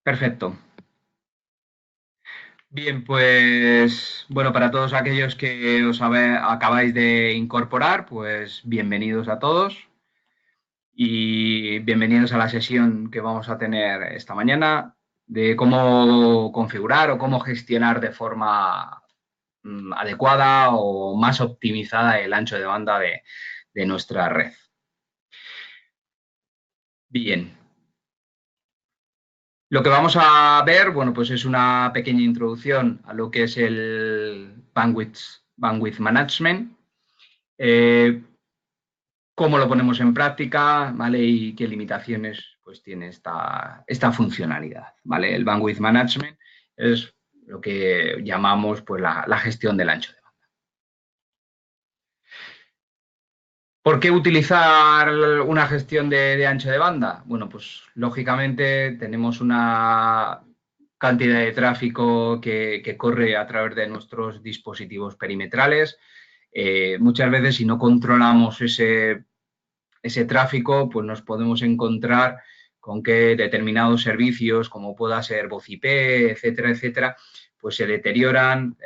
Perfecto. Bien, pues bueno, para todos aquellos que acabáis de incorporar, pues bienvenidos a todos y bienvenidos a la sesión que vamos a tener esta mañana de cómo configurar o cómo gestionar de forma adecuada o más optimizada el ancho de banda de nuestra red. Bien, lo que vamos a ver, bueno, pues es una pequeña introducción a lo que es el bandwidth management, eh, cómo lo ponemos en práctica, ¿vale? Y qué limitaciones pues tiene esta funcionalidad, ¿vale? El bandwidth management es lo que llamamos pues la gestión del ancho de banda. ¿Por qué utilizar una gestión de ancho de banda? Bueno, pues lógicamente tenemos una cantidad de tráfico que corre a través de nuestros dispositivos perimetrales. Muchas veces si no controlamos ese tráfico, pues nos podemos encontrar con que determinados servicios, como pueda ser voz IP, etcétera, etcétera, pues se deterioran,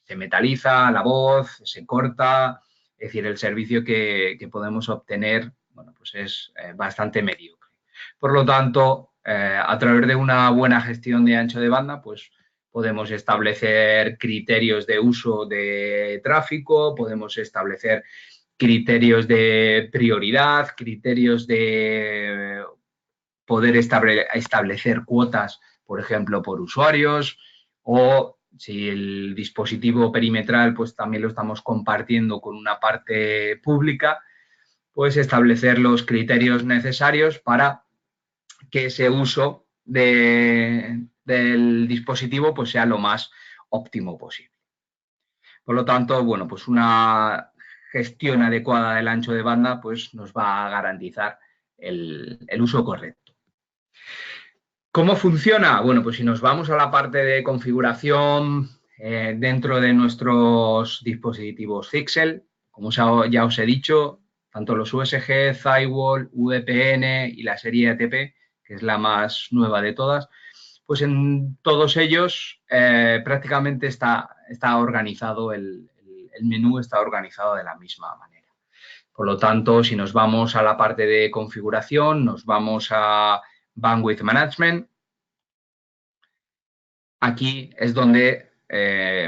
se metaliza la voz, se corta, es decir, el servicio que podemos obtener, bueno, pues es bastante mediocre. Por lo tanto, a través de una buena gestión de ancho de banda, pues podemos establecer criterios de uso de tráfico, podemos establecer criterios de prioridad, criterios de poder establecer cuotas, por ejemplo, por usuarios, o si el dispositivo perimetral pues también lo estamos compartiendo con una parte pública, pues establecer los criterios necesarios para que ese uso del dispositivo pues sea lo más óptimo posible. Por lo tanto, bueno, pues una gestión adecuada del ancho de banda pues nos va a garantizar el uso correcto. ¿Cómo funciona? Bueno, pues si nos vamos a la parte de configuración dentro de nuestros dispositivos Pixel, como ya os he dicho, tanto los USG, Firewall, VPN y la serie ATP, que es la más nueva de todas, pues en todos ellos prácticamente está organizado, el menú está organizado de la misma manera. Por lo tanto, si nos vamos a la parte de configuración, nos vamos a Bandwidth Management, aquí es donde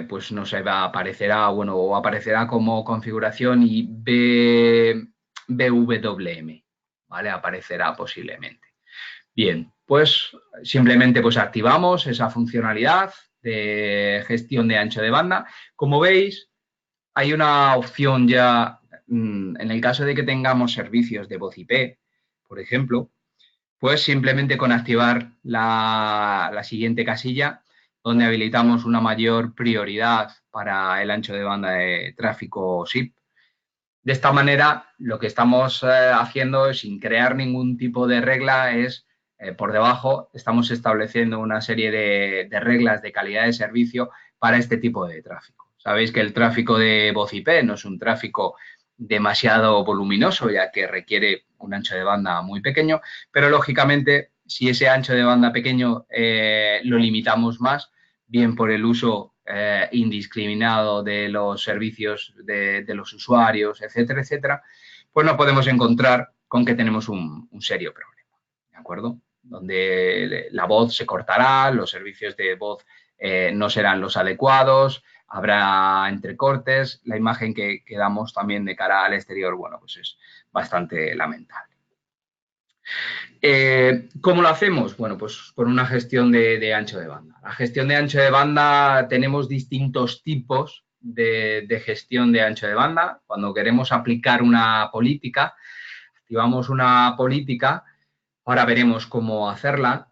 pues nos aparecerá, bueno, o aparecerá como configuración y BWM, ¿vale? Aparecerá posiblemente. Bien, pues simplemente pues activamos esa funcionalidad de gestión de ancho de banda. Como veis, hay una opción ya, en el caso de que tengamos servicios de voz IP, por ejemplo, pues simplemente con activar la siguiente casilla, donde habilitamos una mayor prioridad para el ancho de banda de tráfico SIP. De esta manera, lo que estamos haciendo, sin crear ningún tipo de regla, es por debajo estamos estableciendo una serie de reglas de calidad de servicio para este tipo de tráfico. Sabéis que el tráfico de voz IP no es un tráfico demasiado voluminoso, ya que requiere un ancho de banda muy pequeño, pero lógicamente, si ese ancho de banda pequeño lo limitamos más, bien por el uso indiscriminado de los servicios de los usuarios, etcétera, etcétera, pues nos podemos encontrar con que tenemos un serio problema, ¿de acuerdo? Donde la voz se cortará, los servicios de voz no serán los adecuados, habrá entrecortes, la imagen que damos también de cara al exterior, bueno, pues es bastante lamentable. ¿Cómo lo hacemos? Bueno, pues por una gestión de ancho de banda. La gestión de ancho de banda, tenemos distintos tipos de gestión de ancho de banda. Cuando queremos aplicar una política, activamos una política, ahora veremos cómo hacerla,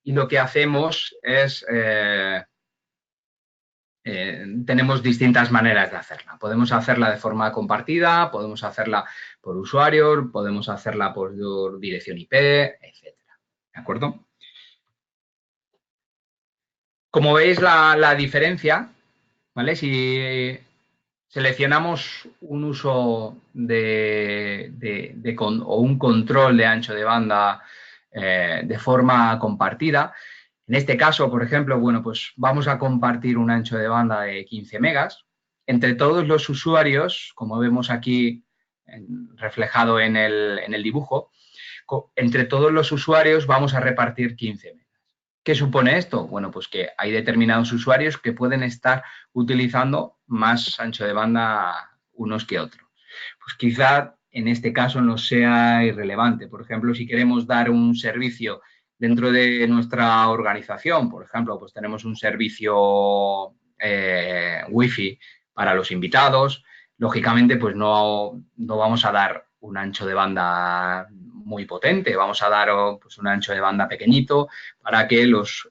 y lo que hacemos es tenemos distintas maneras de hacerla. Podemos hacerla de forma compartida, podemos hacerla por usuario, podemos hacerla por dirección IP, etcétera. ¿De acuerdo? Como veis la diferencia, ¿vale? Si seleccionamos un uso o un control de ancho de banda de forma compartida. En este caso, por ejemplo, bueno, pues vamos a compartir un ancho de banda de 15 megas. Entre todos los usuarios, como vemos aquí reflejado en el dibujo, entre todos los usuarios vamos a repartir 15 megas. ¿Qué supone esto? Bueno, pues que hay determinados usuarios que pueden estar utilizando más ancho de banda unos que otros. Pues quizá en este caso no sea irrelevante. Por ejemplo, si queremos dar un servicio dentro de nuestra organización, por ejemplo, pues tenemos un servicio Wi-Fi para los invitados, lógicamente pues no vamos a dar un ancho de banda muy potente, vamos a dar pues, un ancho de banda pequeñito para que los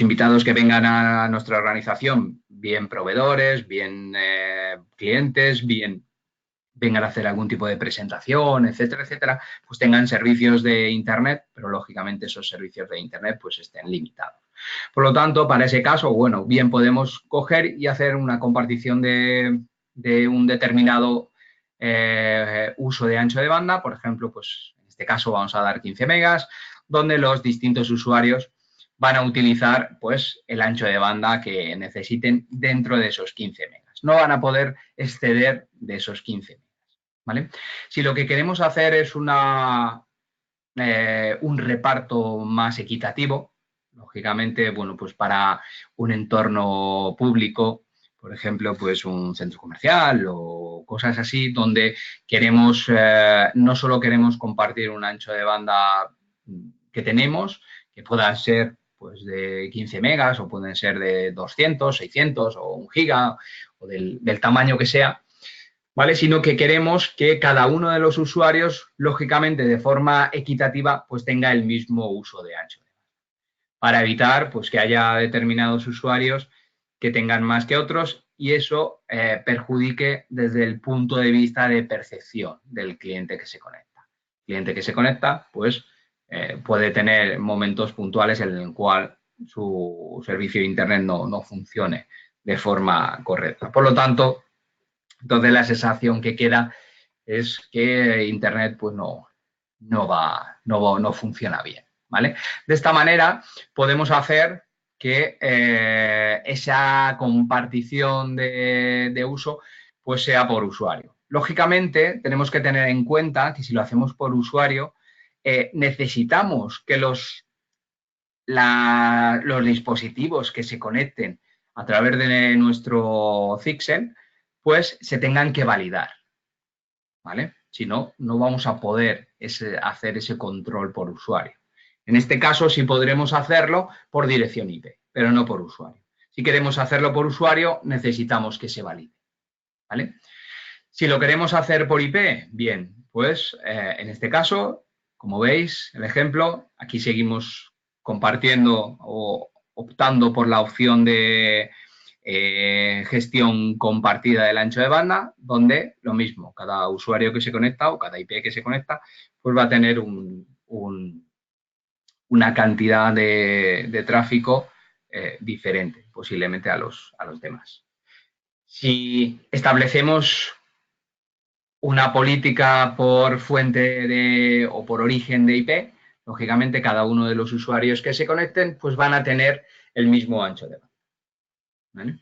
invitados que vengan a nuestra organización, bien proveedores, bien clientes, bien vengan a hacer algún tipo de presentación, etcétera, etcétera, pues tengan servicios de Internet, pero lógicamente esos servicios de Internet pues estén limitados. Por lo tanto, para ese caso, bueno, bien podemos coger y hacer una compartición de un determinado uso de ancho de banda, por ejemplo, pues en este caso vamos a dar 15 megas, donde los distintos usuarios van a utilizar pues el ancho de banda que necesiten dentro de esos 15 megas. No van a poder exceder de esos 15 megas. ¿Vale? Si lo que queremos hacer es un reparto más equitativo, lógicamente, bueno, pues para un entorno público, por ejemplo, pues un centro comercial o cosas así, donde queremos, no solo queremos compartir un ancho de banda que tenemos, que pueda ser pues de 15 megas o pueden ser de 200, 600 o 1 giga o del tamaño que sea, ¿vale? Sino que queremos que cada uno de los usuarios, lógicamente, de forma equitativa, pues tenga el mismo uso de ancho. Para evitar pues, que haya determinados usuarios que tengan más que otros y eso perjudique desde el punto de vista de percepción del cliente que se conecta. El cliente que se conecta, pues, puede tener momentos puntuales en el cual su servicio de Internet no funcione de forma correcta. Por lo tanto, entonces la sensación que queda es que Internet pues no funciona bien, ¿vale? De esta manera podemos hacer que esa compartición de uso pues sea por usuario. Lógicamente tenemos que tener en cuenta que si lo hacemos por usuario necesitamos que los dispositivos que se conecten a través de nuestro Zixel pues se tengan que validar, ¿vale? Si no, no vamos a poder hacer ese control por usuario. En este caso sí podremos hacerlo por dirección IP, pero no por usuario. Si queremos hacerlo por usuario, necesitamos que se valide, ¿vale? Si lo queremos hacer por IP, bien, pues en este caso, como veis, el ejemplo, aquí seguimos compartiendo o optando por la opción de gestión compartida del ancho de banda, donde lo mismo, cada usuario que se conecta o cada IP que se conecta, pues va a tener una cantidad de tráfico diferente, posiblemente a los demás. Si establecemos una política por fuente o por origen de IP, lógicamente cada uno de los usuarios que se conecten pues van a tener el mismo ancho de banda. ¿Vale? En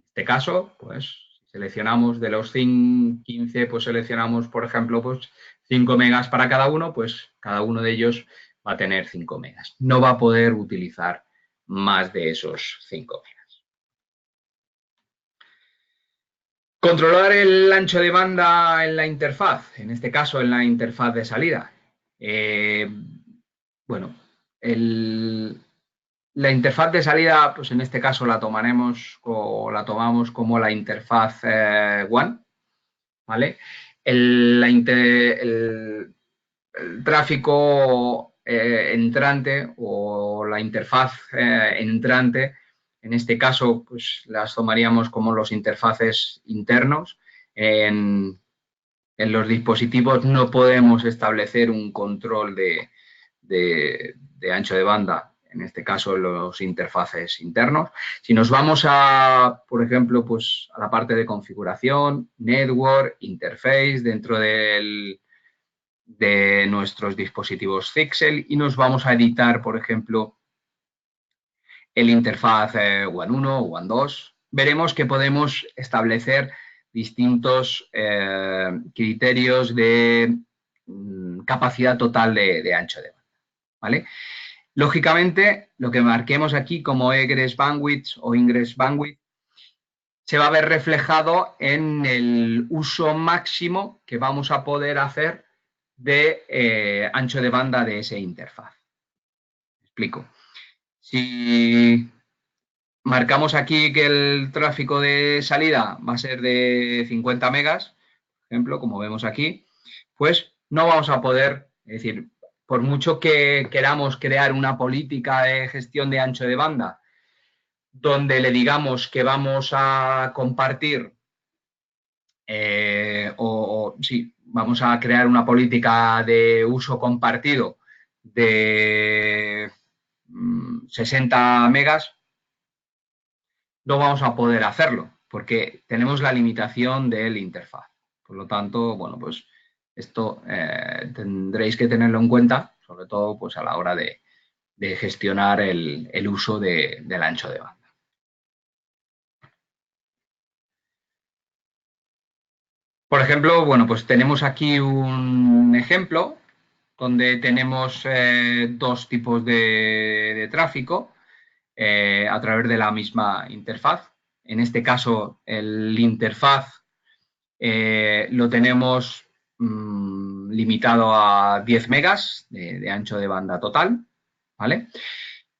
este caso, pues seleccionamos de los 15, pues seleccionamos, por ejemplo, pues 5 megas para cada uno, pues cada uno de ellos va a tener 5 megas. No va a poder utilizar más de esos 5 megas. Controlar el ancho de banda en la interfaz, en este caso en la interfaz de salida. Bueno, la interfaz de salida, pues en este caso la tomaremos o la tomamos como la interfaz One, ¿vale? El tráfico entrante o la interfaz entrante, en este caso, pues las tomaríamos como los interfaces internos. En los dispositivos no podemos establecer un control de ancho de banda, en este caso los interfaces internos. Si nos vamos a, por ejemplo, pues a la parte de configuración, network, interface, dentro del de nuestros dispositivos Pixel y nos vamos a editar, por ejemplo, el interfaz WAN 1 o WAN 2, veremos que podemos establecer distintos criterios de capacidad total de ancho de banda, ¿vale? Lógicamente, lo que marquemos aquí como egress bandwidth o ingress bandwidth se va a ver reflejado en el uso máximo que vamos a poder hacer de ancho de banda de esa interfaz. ¿Me explico? Si marcamos aquí que el tráfico de salida va a ser de 50 megas, por ejemplo, como vemos aquí, pues no vamos a poder, es decir, por mucho que queramos crear una política de gestión de ancho de banda, donde le digamos que vamos a compartir sí, vamos a crear una política de uso compartido de 60 megas, no vamos a poder hacerlo porque tenemos la limitación del interfaz. Por lo tanto, bueno, pues esto tendréis que tenerlo en cuenta, sobre todo pues a la hora de gestionar el uso del ancho de banda. Por ejemplo, bueno, pues tenemos aquí un ejemplo donde tenemos dos tipos de tráfico a través de la misma interfaz. En este caso, el interfaz lo tenemos limitado a 10 megas de ancho de banda total, ¿vale?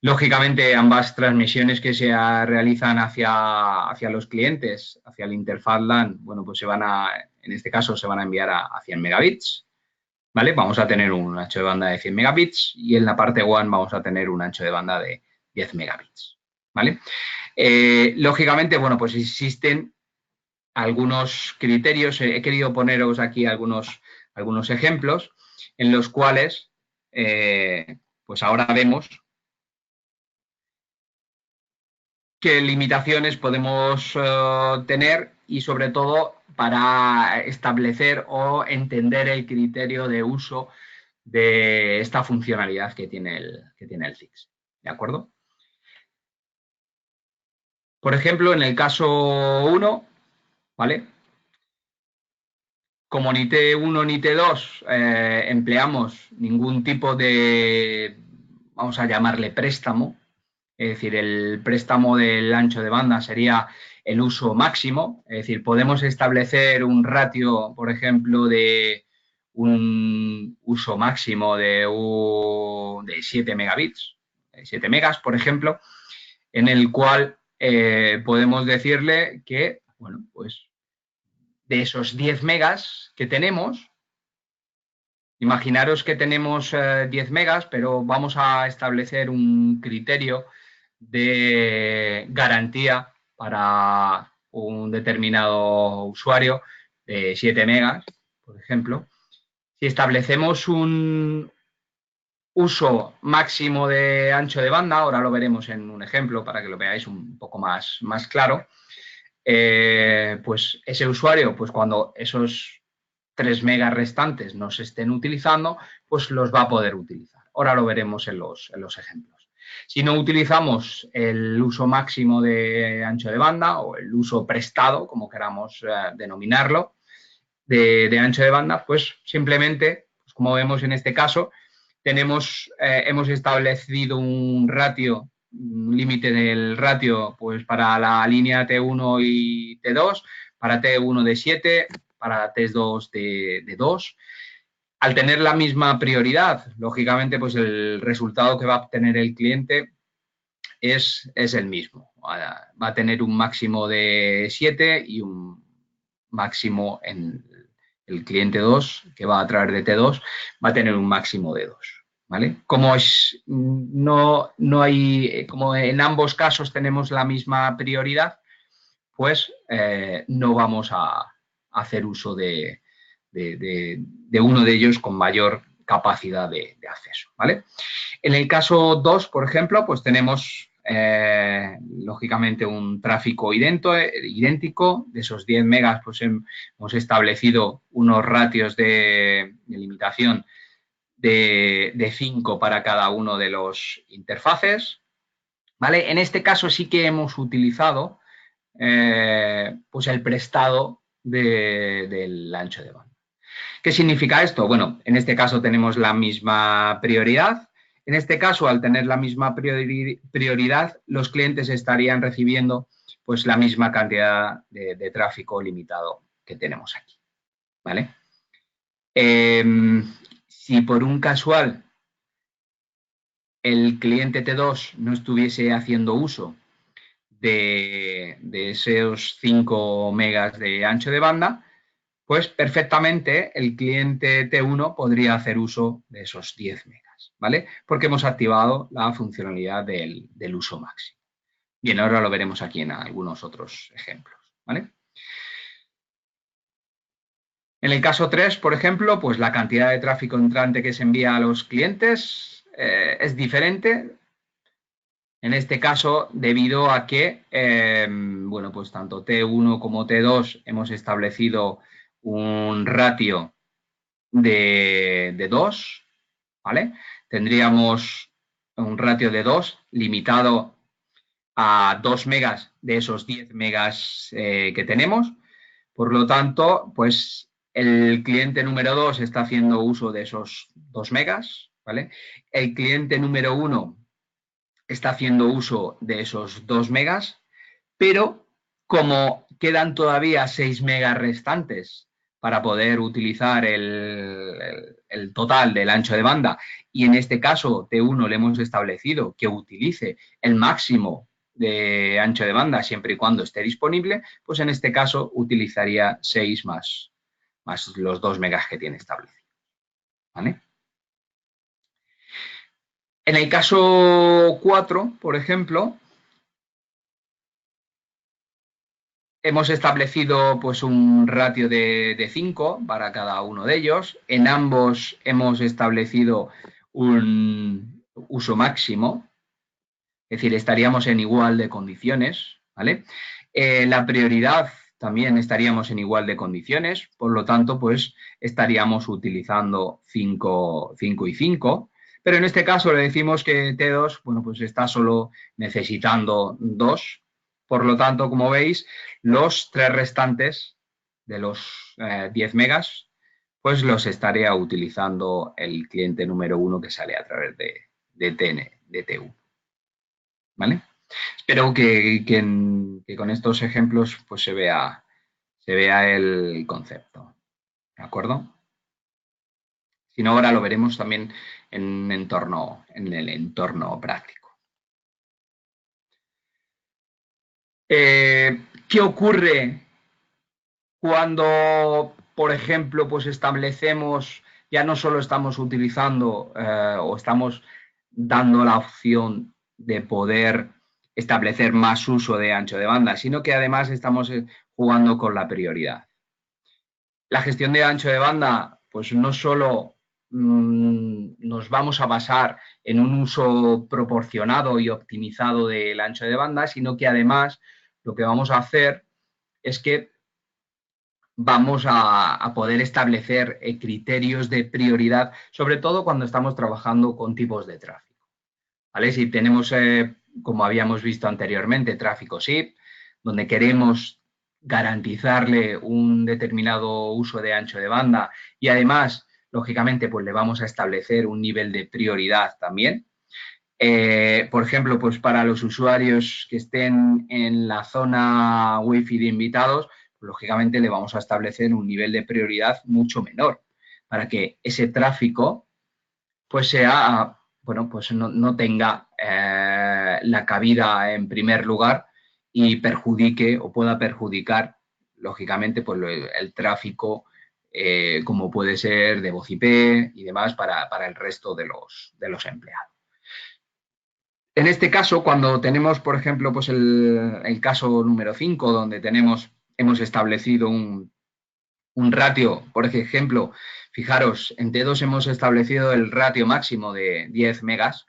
Lógicamente, ambas transmisiones que se realizan hacia los clientes, hacia el interfaz LAN, bueno, pues en este caso, se van a enviar a 100 megabits, ¿vale? Vamos a tener un ancho de banda de 100 megabits y en la parte WAN vamos a tener un ancho de banda de 10 megabits, ¿vale? Lógicamente, bueno, pues existen algunos criterios, he querido poneros aquí algunos ejemplos en los cuales, pues ahora vemos qué limitaciones podemos tener y sobre todo para establecer o entender el criterio de uso de esta funcionalidad que tiene el Fix. ¿De acuerdo? Por ejemplo, en el caso 1, ¿vale? Como ni T1 ni T2 empleamos ningún tipo de, vamos a llamarle préstamo, es decir, el préstamo del ancho de banda sería el uso máximo, es decir, podemos establecer un ratio, por ejemplo, de un uso máximo de 7 megabits, 7 megas, por ejemplo, en el cual podemos decirle que, bueno, pues de esos 10 megas que tenemos, imaginaros que tenemos 10 megas, pero vamos a establecer un criterio de garantía para un determinado usuario de 7 megas, por ejemplo. Si establecemos un uso máximo de ancho de banda, ahora lo veremos en un ejemplo para que lo veáis un poco más claro, pues ese usuario, pues cuando esos 3 megas restantes no se estén utilizando, pues los va a poder utilizar. Ahora lo veremos en los ejemplos. Si no utilizamos el uso máximo de ancho de banda o el uso prestado, como queramos denominarlo, de ancho de banda, pues simplemente, pues como vemos en este caso, hemos establecido un ratio, un límite del ratio, pues para la línea T1 y T2, para T1 de 7, para T2 de 2. Al tener la misma prioridad, lógicamente, pues el resultado que va a obtener el cliente es el mismo. Va a tener un máximo de 7 y un máximo en el cliente 2, que va a través de T2, va a tener un máximo de 2. ¿Vale? Como no hay, como en ambos casos tenemos la misma prioridad, pues no vamos a hacer uso de uno de ellos con mayor capacidad de acceso, ¿vale? En el caso 2, por ejemplo, pues tenemos lógicamente, un tráfico idéntico. De esos 10 megas, pues hemos establecido unos ratios de limitación de 5 para cada uno de los interfaces. ¿Vale? En este caso sí que hemos utilizado pues el prestado del ancho de banda. ¿Qué significa esto? Bueno, en este caso tenemos la misma prioridad. En este caso, al tener la misma prioridad, los clientes estarían recibiendo pues la misma cantidad de tráfico limitado que tenemos aquí. ¿Vale? Si por un casual el cliente T2 no estuviese haciendo uso de esos 5 megas de ancho de banda, pues perfectamente el cliente T1 podría hacer uso de esos 10 megas, ¿vale? Porque hemos activado la funcionalidad del uso máximo. Bien, ahora lo veremos aquí en algunos otros ejemplos, ¿vale? En el caso 3, por ejemplo, pues la cantidad de tráfico entrante que se envía a los clientes es diferente. En este caso, debido a que, bueno, pues tanto T1 como T2 hemos establecido un ratio de 2, ¿vale? Tendríamos un ratio de 2 limitado a 2 megas de esos 10 megas que tenemos. Por lo tanto, pues el cliente número 2 está haciendo uso de esos 2 megas, ¿vale? El cliente número 1 está haciendo uso de esos 2 megas, pero como quedan todavía 6 megas restantes para poder utilizar el total del ancho de banda, y en este caso T1 le hemos establecido que utilice el máximo de ancho de banda siempre y cuando esté disponible, pues en este caso utilizaría 6 más los 2 megas que tiene establecido. ¿Vale? En el caso 4, por ejemplo, hemos establecido pues un ratio de 5 para cada uno de ellos. En ambos hemos establecido un uso máximo, es decir, estaríamos en igual de condiciones, ¿vale? La prioridad también estaríamos en igual de condiciones, por lo tanto, pues estaríamos utilizando 5 y 5, pero en este caso le decimos que T2, bueno, pues está solo necesitando 2, por lo tanto, como veis, los 3 restantes de los 10 megas, pues los estaría utilizando el cliente número 1 que sale a través de TU. ¿Vale? Espero que con estos ejemplos pues se vea el concepto. ¿De acuerdo? Si no, ahora lo veremos también en el entorno práctico. ¿Qué ocurre cuando, por ejemplo, pues establecemos, ya no solo estamos utilizando o estamos dando la opción de poder establecer más uso de ancho de banda, sino que además estamos jugando con la prioridad? La gestión de ancho de banda, pues no solo nos vamos a basar en un uso proporcionado y optimizado del ancho de banda, sino que además lo que vamos a hacer es que vamos a poder establecer criterios de prioridad, sobre todo cuando estamos trabajando con tipos de tráfico. ¿Vale? Si tenemos, como habíamos visto anteriormente, tráfico SIP, donde queremos garantizarle un determinado uso de ancho de banda y además, lógicamente, pues le vamos a establecer un nivel de prioridad también. Por ejemplo, pues para los usuarios que estén en la zona Wi-Fi de invitados, pues, lógicamente le vamos a establecer un nivel de prioridad mucho menor para que ese tráfico pues sea, bueno, pues no tenga la cabida en primer lugar y perjudique o pueda perjudicar, lógicamente, pues el tráfico como puede ser de voz IP y demás para el resto de los empleados. En este caso, cuando tenemos, por ejemplo, pues el caso número 5, donde hemos establecido un ratio, por ejemplo, fijaros, en T2 hemos establecido el ratio máximo de 10 megas,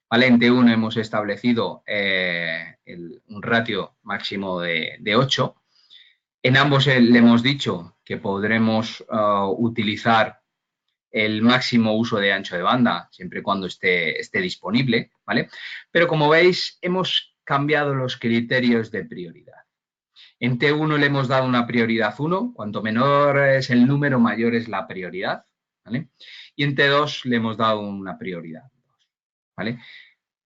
¿Vale? En T1 hemos establecido un ratio máximo de 8. En ambos le hemos dicho que podremos utilizar el máximo uso de ancho de banda, siempre y cuando esté disponible, ¿vale? Pero como veis, hemos cambiado los criterios de prioridad. En T1 le hemos dado una prioridad 1, cuanto menor es el número, mayor es la prioridad, ¿vale? Y en T2 le hemos dado una prioridad 2, ¿vale?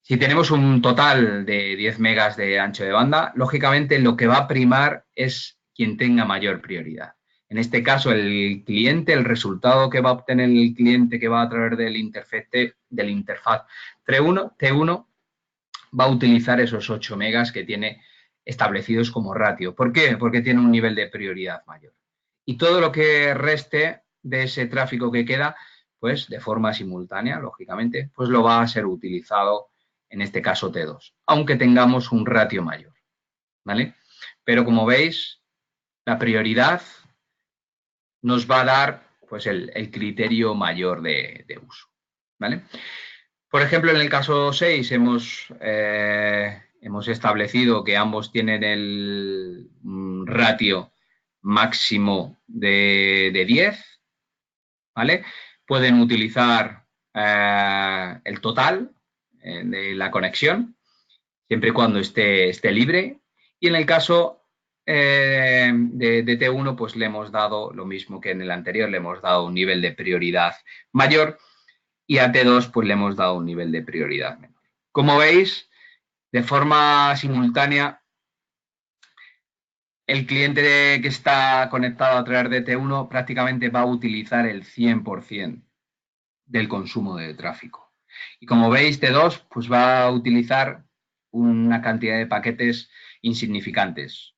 Si tenemos un total de 10 megas de ancho de banda, lógicamente lo que va a primar es quien tenga mayor prioridad. En este caso, el cliente, el resultado que va a obtener el cliente que va a través del interfaz T1 va a utilizar esos 8 megas que tiene establecidos como ratio. ¿Por qué? Porque tiene un nivel de prioridad mayor. Y todo lo que reste de ese tráfico que queda, pues de forma simultánea, lógicamente, pues lo va a ser utilizado, en este caso T2, aunque tengamos un ratio mayor, ¿vale? Pero como veis, la prioridad nos va a dar pues el criterio mayor de uso, ¿vale? Por ejemplo, en el caso 6 hemos establecido que ambos tienen el ratio máximo de 10, ¿vale? Pueden utilizar el total de la conexión, siempre y cuando esté libre. Y en el caso de T1, pues le hemos dado lo mismo que en el anterior, le hemos dado un nivel de prioridad mayor, y a T2 pues le hemos dado un nivel de prioridad menor. Como veis, de forma simultánea, el cliente que está conectado a través de T1 prácticamente va a utilizar el 100% del consumo de tráfico. Y como veis, T2 pues va a utilizar una cantidad de paquetes insignificantes.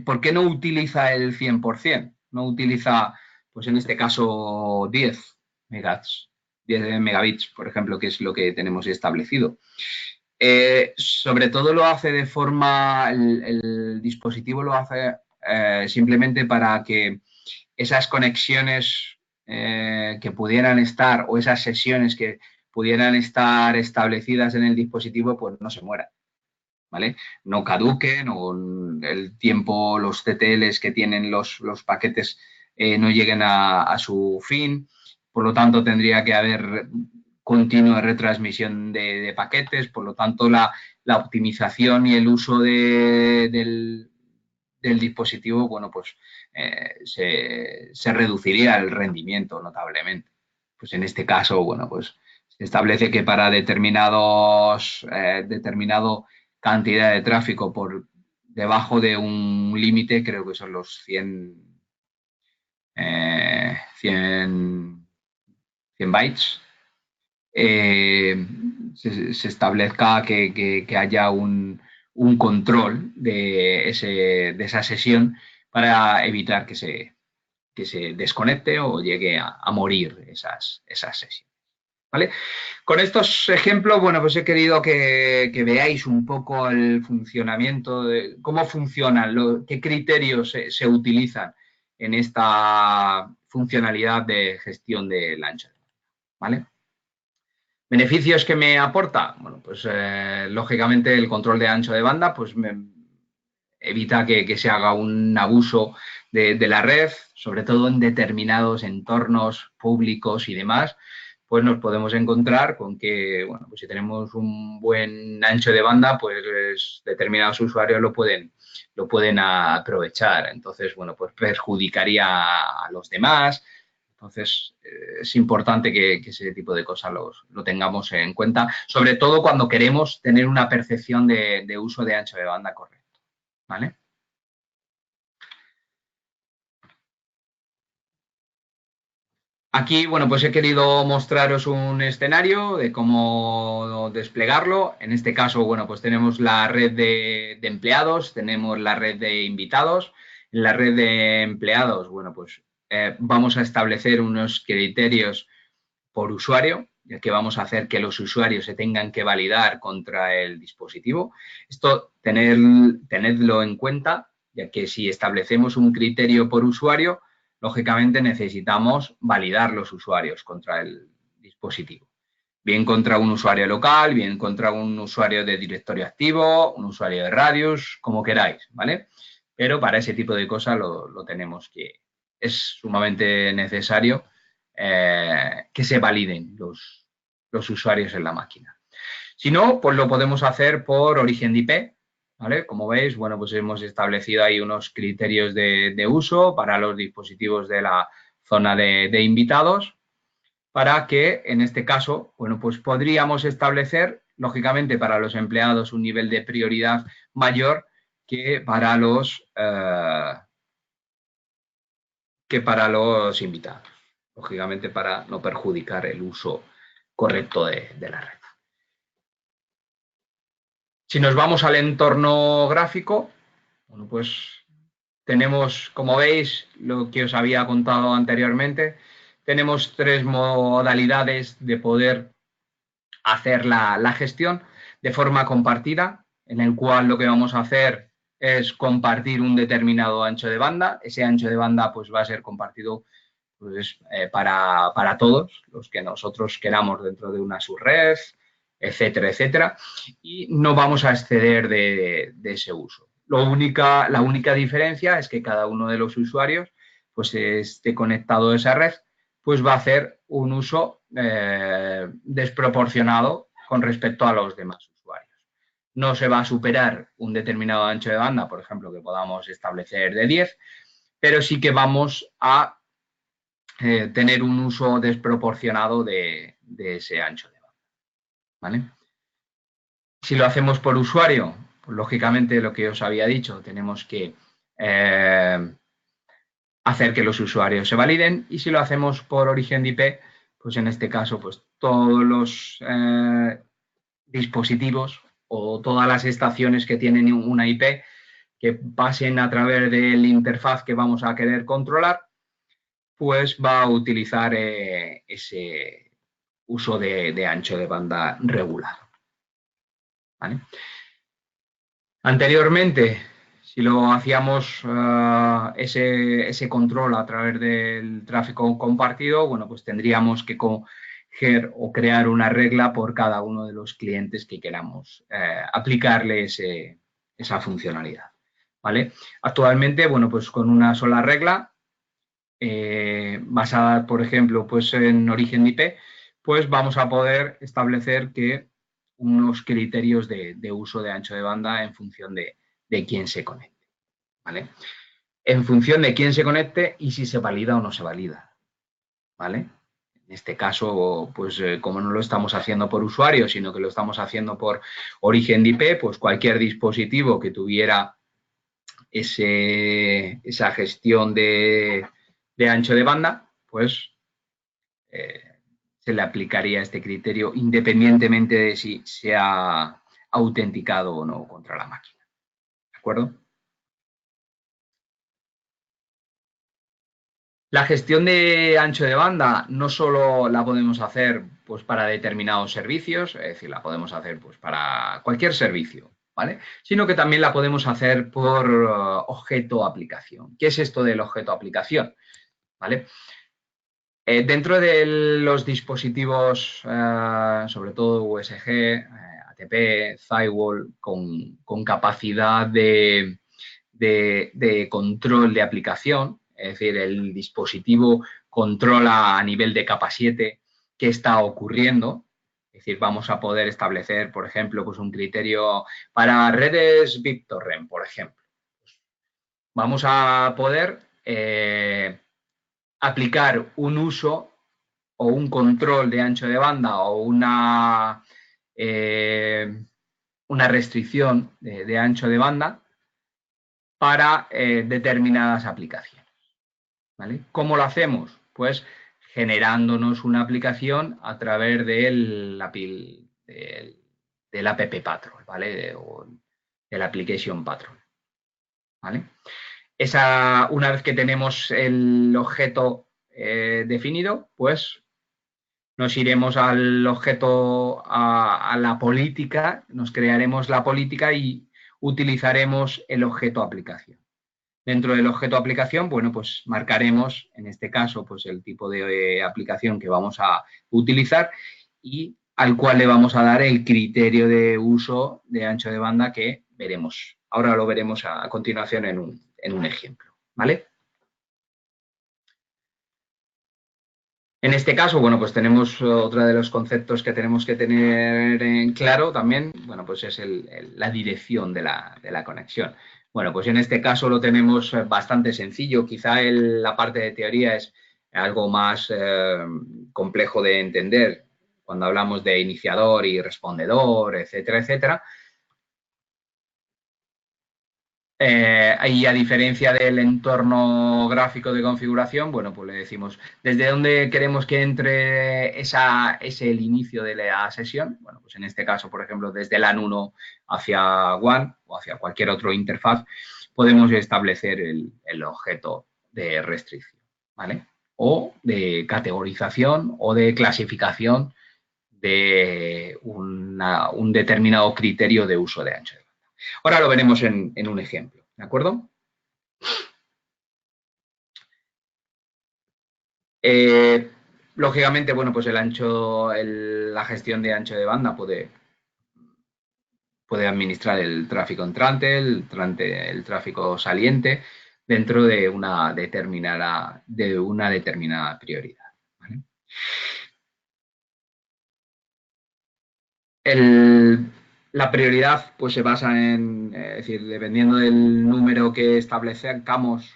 ¿Por qué no utiliza el 100%? No utiliza, pues en este caso, 10 megabits, 10 megabits, por ejemplo, que es lo que tenemos establecido. Sobre todo lo hace de forma, el dispositivo lo hace simplemente para que esas conexiones que pudieran estar, o esas sesiones que pudieran estar establecidas en el dispositivo, pues no se mueran, ¿vale? No caduquen, o el tiempo, los TTLs que tienen los paquetes no lleguen a su fin. Por lo tanto, tendría que haber continua retransmisión de paquetes. Por lo tanto, la optimización y el uso del dispositivo, bueno, pues se reduciría el rendimiento notablemente. Pues en este caso, bueno, pues se establece que para determinado cantidad de tráfico por debajo de un límite, creo que son los 100 bytes, se establezca que haya un control de esa sesión para evitar que se desconecte o llegue a morir esas sesiones. ¿Vale? Con estos ejemplos, bueno, pues he querido que veáis un poco el funcionamiento, de cómo funcionan, qué criterios se utilizan en esta funcionalidad de gestión del ancho. ¿Vale? ¿Beneficios que me aporta? Bueno, pues lógicamente el control de ancho de banda pues evita que se haga un abuso de la red, sobre todo en determinados entornos públicos y demás. Pues nos podemos encontrar con que, bueno, pues si tenemos un buen ancho de banda, pues determinados usuarios lo pueden aprovechar. Entonces, bueno, pues perjudicaría a los demás. Entonces, es importante que ese tipo de cosas lo tengamos en cuenta, sobre todo cuando queremos tener una percepción de uso de ancho de banda correcto. ¿Vale? Aquí, bueno, pues he querido mostraros un escenario de cómo desplegarlo. En este caso, bueno, pues tenemos la red de empleados, tenemos la red de invitados. En la red de empleados, bueno, pues vamos a establecer unos criterios por usuario, ya que vamos a hacer que los usuarios se tengan que validar contra el dispositivo. Esto tenedlo en cuenta, ya que si establecemos un criterio por usuario, lógicamente necesitamos validar los usuarios contra el dispositivo. bien contra un usuario local, bien contra un usuario de directorio activo, un usuario de Radius, como queráis, ¿vale? Pero para ese tipo de cosas lo tenemos que... Es sumamente necesario que se validen los usuarios en la máquina. Si no, pues lo podemos hacer por origen de IP, ¿vale? Como veis, bueno, pues hemos establecido ahí unos criterios de uso para los dispositivos de la zona de invitados, para que, en este caso, bueno, pues podríamos establecer, lógicamente, para los empleados un nivel de prioridad mayor que para los invitados, lógicamente para no perjudicar el uso correcto de la red. Si nos vamos al entorno gráfico, bueno, pues tenemos, como veis, lo que os había contado anteriormente, tenemos tres modalidades de poder hacer la gestión de forma compartida, en el cual lo que vamos a hacer es compartir un determinado ancho de banda. Ese ancho de banda pues, va a ser compartido pues, para todos los que nosotros queramos dentro de una subred, etcétera, etcétera, y no vamos a exceder de ese uso. La única diferencia es que cada uno de los usuarios pues esté conectado a esa red, pues va a hacer un uso desproporcionado con respecto a los demás usuarios. No se va a superar un determinado ancho de banda, por ejemplo, que podamos establecer de 10, pero sí que vamos a tener un uso desproporcionado de ese ancho de banda, ¿vale? Si lo hacemos por usuario, pues lógicamente lo que os había dicho, tenemos que hacer que los usuarios se validen, y si lo hacemos por origen de IP, pues en este caso, pues todos los dispositivos o todas las estaciones que tienen una IP que pasen a través del interfaz que vamos a querer controlar, pues va a utilizar ese uso de ancho de banda regular, ¿vale? Anteriormente, si lo hacíamos ese control a través del tráfico compartido, bueno, pues tendríamos que coger o crear una regla por cada uno de los clientes que queramos aplicarle esa funcionalidad, ¿vale? Actualmente, bueno, pues con una sola regla basada, por ejemplo, pues en origen de IP, pues vamos a poder establecer que unos criterios de uso de ancho de banda en función de quién se conecte, ¿vale? En función de quién se conecte y si se valida o no se valida, ¿vale? En este caso, pues como no lo estamos haciendo por usuario, sino que lo estamos haciendo por origen de IP, pues cualquier dispositivo que tuviera esa gestión de ancho de banda, pues se le aplicaría este criterio independientemente de si se ha autenticado o no contra la máquina. ¿De acuerdo? La gestión de ancho de banda no solo la podemos hacer pues, para determinados servicios, es decir, la podemos hacer pues, para cualquier servicio, ¿vale? Sino que también la podemos hacer por objeto aplicación. ¿Qué es esto del objeto aplicación? ¿Vale? Dentro de los dispositivos, sobre todo USG, ATP, Firewall, con capacidad de control de aplicación, es decir, el dispositivo controla a nivel de capa 7 qué está ocurriendo. Es decir, vamos a poder establecer, por ejemplo, pues un criterio para redes BitTorrent, por ejemplo. Vamos a poder aplicar un uso o un control de ancho de banda o una restricción de ancho de banda para determinadas aplicaciones, ¿vale? ¿Cómo lo hacemos? Pues generándonos una aplicación a través del app patrol, ¿vale? O del application patrol, ¿vale? Una vez que tenemos el objeto definido, pues nos iremos al objeto, a la política, nos crearemos la política y utilizaremos el objeto aplicación. Dentro del objeto aplicación, bueno, pues marcaremos, en este caso, pues el tipo de aplicación que vamos a utilizar y al cual le vamos a dar el criterio de uso de ancho de banda que veremos. Ahora lo veremos a continuación en un ejemplo, ¿vale? En este caso, bueno, pues tenemos otro de los conceptos que tenemos que tener en claro también, bueno, pues es la dirección de la conexión. Bueno, pues en este caso lo tenemos bastante sencillo. Quizá la parte de teoría es algo más complejo de entender cuando hablamos de iniciador y respondedor, etcétera, etcétera. Y a diferencia del entorno gráfico de configuración, bueno, pues le decimos desde dónde queremos que entre ese el inicio de la sesión. Bueno, pues en este caso, por ejemplo, desde LAN 1 hacia WAN o hacia cualquier otro interfaz, podemos establecer el objeto de restricción, ¿vale? O de categorización o de clasificación de un determinado criterio de uso de ancho de banda. Ahora lo veremos en un ejemplo, ¿de acuerdo? Eh, lógicamente, bueno, pues la gestión de ancho de banda puede administrar el tráfico entrante, el tráfico saliente dentro de una determinada prioridad, ¿vale? El, la prioridad pues se basa es decir, dependiendo del número que establezcamos,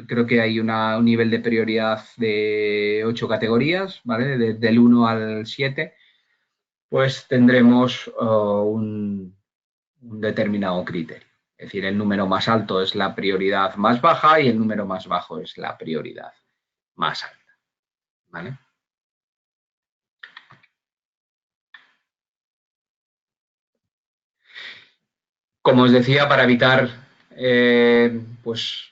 creo que hay un nivel de prioridad de 8 categorías, ¿vale? Del 1 al 7, pues tendremos un determinado criterio. Es decir, el número más alto es la prioridad más baja y el número más bajo es la prioridad más alta, ¿vale? Como os decía, para evitar pues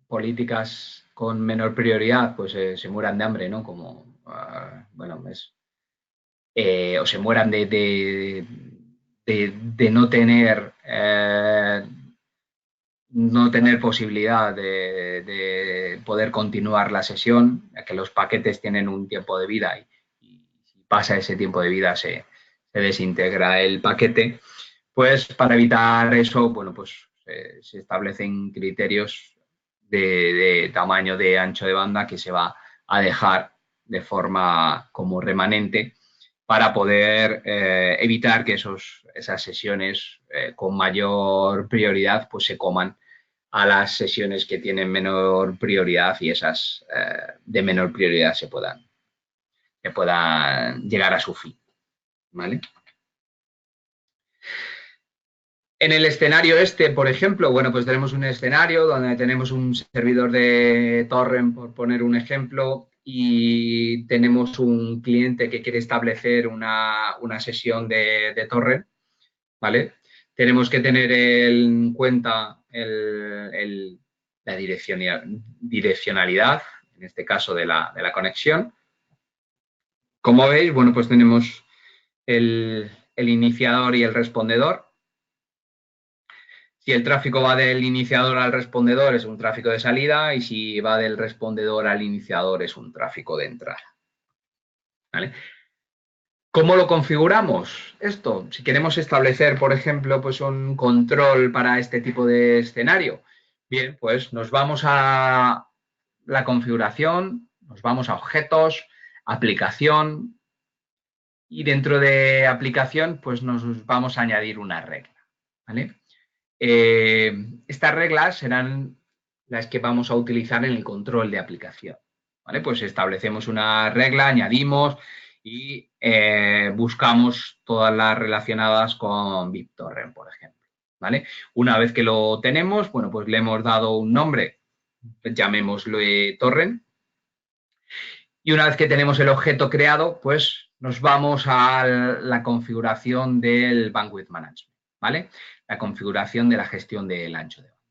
políticas con menor prioridad, pues se mueran de hambre, ¿no? Como, bueno, o se mueran de no tener posibilidad de poder continuar la sesión, ya que los paquetes tienen un tiempo de vida y si pasa ese tiempo de vida se desintegra el paquete. Pues para evitar eso, bueno, pues se establecen criterios de tamaño de ancho de banda que se va a dejar de forma como remanente para poder evitar que esas sesiones con mayor prioridad pues se coman a las sesiones que tienen menor prioridad y esas de menor prioridad se puedan llegar a su fin, ¿vale? En el escenario este, por ejemplo, bueno, pues tenemos un escenario donde tenemos un servidor de torrent, por poner un ejemplo, y tenemos un cliente que quiere establecer una sesión de torrent, ¿vale? Tenemos que tener en cuenta la direccionalidad, en este caso de la conexión. Como veis, bueno, pues tenemos el iniciador y el respondedor. Si el tráfico va del iniciador al respondedor es un tráfico de salida y si va del respondedor al iniciador es un tráfico de entrada, ¿vale? ¿Cómo lo configuramos esto? Si queremos establecer, por ejemplo, pues un control para este tipo de escenario, bien, pues nos vamos a la configuración, nos vamos a objetos, aplicación y dentro de aplicación pues nos vamos a añadir una regla, ¿vale? Estas reglas serán las que vamos a utilizar en el control de aplicación. ¿Vale? Pues establecemos una regla, añadimos y buscamos todas las relacionadas con BitTorrent, por ejemplo. ¿Vale? Una vez que lo tenemos, bueno, pues le hemos dado un nombre, llamémoslo torrent, y una vez que tenemos el objeto creado, pues nos vamos a la configuración del Bandwidth Management, ¿vale? La configuración de la gestión del ancho de banda.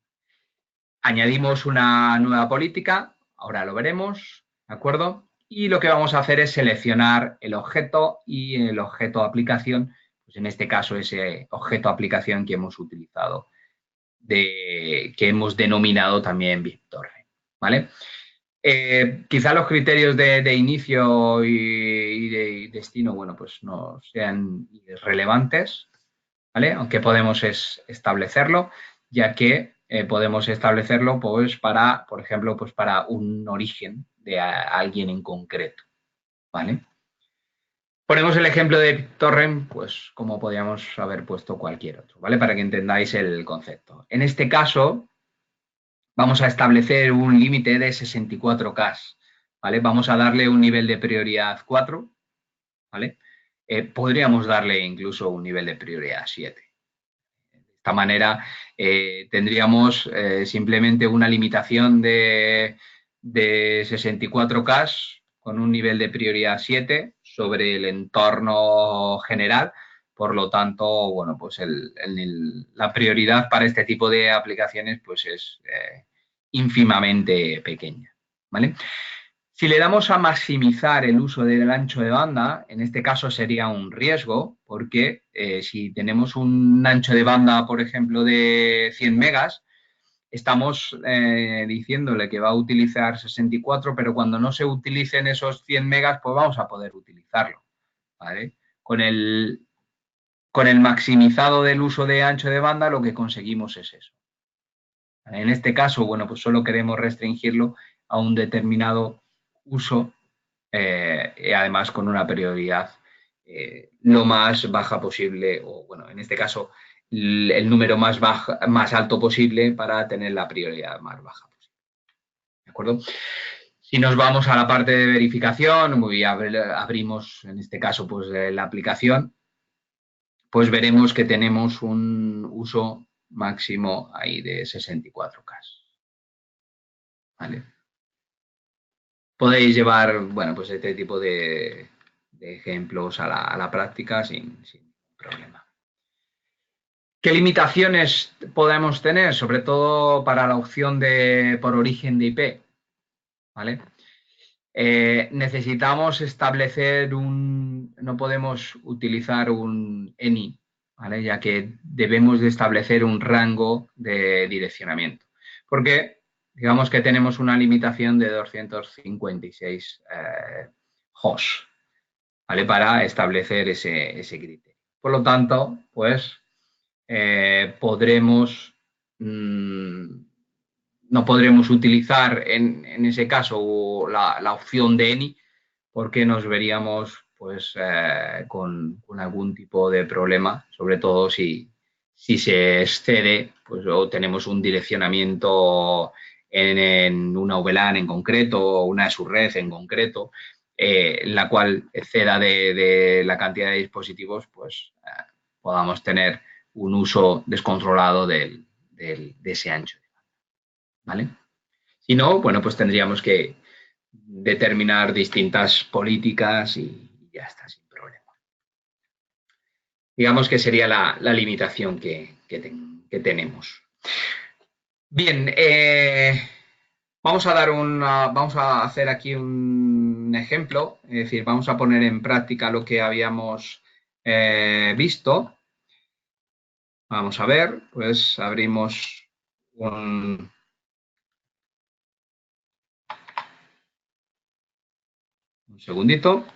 Añadimos una nueva política, ahora lo veremos, ¿de acuerdo? Y lo que vamos a hacer es seleccionar el objeto y el objeto aplicación, pues en este caso ese objeto aplicación que hemos utilizado, que hemos denominado también BitTorrent, ¿vale? Quizá los criterios de inicio destino, bueno, pues no sean irrelevantes, ¿vale? Aunque podemos establecerlo, ya que podemos establecerlo, pues, para, por ejemplo, pues para un origen de alguien en concreto, ¿vale? Ponemos el ejemplo de BitTorrent, pues como podríamos haber puesto cualquier otro, ¿vale? Para que entendáis el concepto. En este caso, vamos a establecer un límite de 64K, ¿vale? Vamos a darle un nivel de prioridad 4, ¿vale? Podríamos darle incluso un nivel de prioridad 7. De esta manera tendríamos simplemente una limitación de 64K con un nivel de prioridad 7 sobre el entorno general. Por lo tanto, bueno, pues la prioridad para este tipo de aplicaciones pues es ínfimamente pequeña, ¿vale? Si le damos a maximizar el uso del ancho de banda, en este caso sería un riesgo, porque si tenemos un ancho de banda, por ejemplo, de 100 megas, estamos diciéndole que va a utilizar 64, pero cuando no se utilicen esos 100 megas, pues vamos a poder utilizarlo, ¿vale? Con el maximizado del uso de ancho de banda, lo que conseguimos es eso. En este caso, bueno, pues solo queremos restringirlo a un determinado uso y además con una prioridad lo más baja posible, o bueno, en este caso el número más alto posible para tener la prioridad más baja posible. ¿De acuerdo? Si nos vamos a la parte de verificación y abrimos en este caso pues la aplicación, pues veremos que tenemos un uso máximo ahí de 64K. ¿Vale? Podéis llevar, bueno, pues este tipo de ejemplos a la práctica sin problema. ¿Qué limitaciones podemos tener? Sobre todo para la opción de por origen de IP, ¿vale? Necesitamos establecer no podemos utilizar un ENI, ¿vale? Ya que debemos de establecer un rango de direccionamiento. Porque digamos que tenemos una limitación de 256 hosts, ¿vale? Para establecer ese criterio. Por lo tanto, pues no podremos utilizar en ese caso la opción de ENI porque nos veríamos pues con algún tipo de problema, sobre todo si se excede pues, o tenemos un direccionamiento en una VLAN en concreto o una subred en concreto, la cual exceda de la cantidad de dispositivos, pues podamos tener un uso descontrolado de ese ancho. ¿Vale? Si no, bueno, pues tendríamos que determinar distintas políticas y ya está, sin problema. Digamos que sería la limitación que tenemos. Bien, vamos a hacer aquí un ejemplo, es decir, vamos a poner en práctica lo que habíamos visto. Vamos a ver, pues abrimos un segundito.